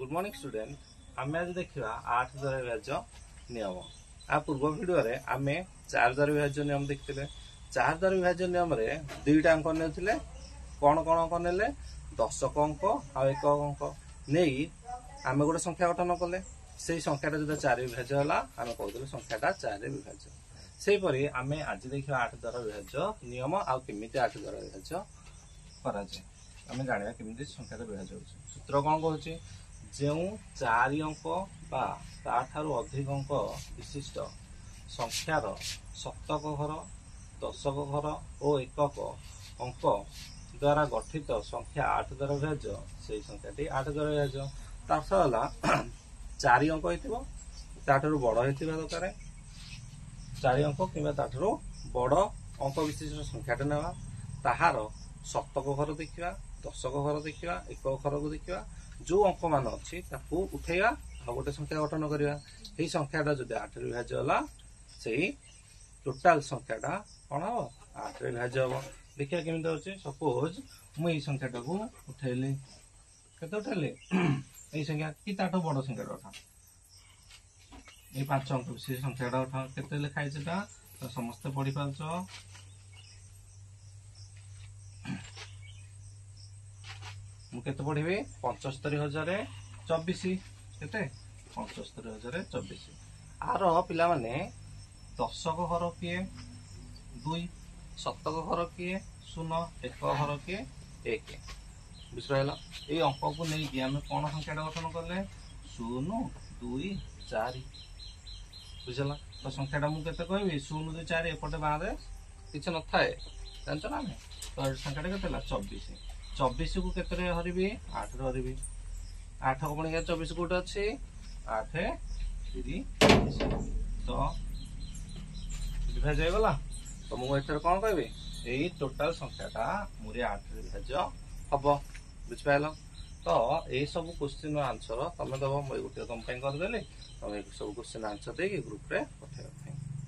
Good morning student आम आज देखा 8 द्वारा विभाज्य नियम। आ पूर्व वीडियो रे आमे 4 द्वारा विभाज्य नियम देखते। 4 द्वारा विभाज्य नियम रे दुईटा अंक ने कौन कौन अंक ने दशक अंक आ एक अंक नहीं आम गोटे संख्या गठन कले से संख्याटा जो 4 विभाज्य है आम कहते संख्याटा 4 विभाज्य। सेहीपरि आम आज देखा 8 द्वारा विभाज्य नियम आमि 8 द्वारा विभाज्य करा आम जाना केमी संख्या विभाज्य हो। सूत्र कौन कहूँ जो 4 अंक ताठारु अधिक अंक विशिष्ट संख्यार शतक घर दशक घर और एकक अंक द्वारा गठित संख्या 8 द्वारा विभाज्य से संख्याटी 8 द्वारा विभाज्य। तार 4 अंक होठारु बड़ होता दरकार 4 अंक कि बड़ अंक विशिष्ट संख्याटा नेवा ताहार शतक घर देखा दशक घर देखा एकक घर को देखा जो अंक मान अच्छी उठेगा आ गोटे संख्या गठन करवा यही संख्याटा जब 8 विभाज्य है से टोटाल संख्याटा कौन हम 8 विभाज्य हम। देखिए केमी होचे सपोज मुझे संख्याटा को उठेली के उठेली यही संख्या कि ताठू बड़ संख्याटा उठा ये 5 अंक विशिष्ट संख्याटा उठा के लिखाई तो समस्ते पढ़ी पार्छ। मुझे पढ़ी 75,024 केते 75,024 आर पिला माने दशक घर किए 2 शतक घर किए 0 एक घर किए 1 बुझल ये अंक को नहीं आम कौन संख्याटा गठन कले 0 2 4 बुझल तो संख्याटा मुझे कहबी 0 2 4 एपटे बाहर किसी न थाए जान ना तो संख्याटा के 24 24 को केते हरबी 8 रे हरबी 8 को पुणी 24 कोट अच्छी 8 3 तो विभाज्य गला तो मुझे कौन कहबी यही टोटाल संख्याटा मुझे 8 रे विभाज्य हम बुझिपाल। तो यही सब क्वेश्चन आंसर तुम दब मुझे गोटे तुम करदेली तुम सब क्वेश्चन आंसर दे ग्रुप रे पठेब।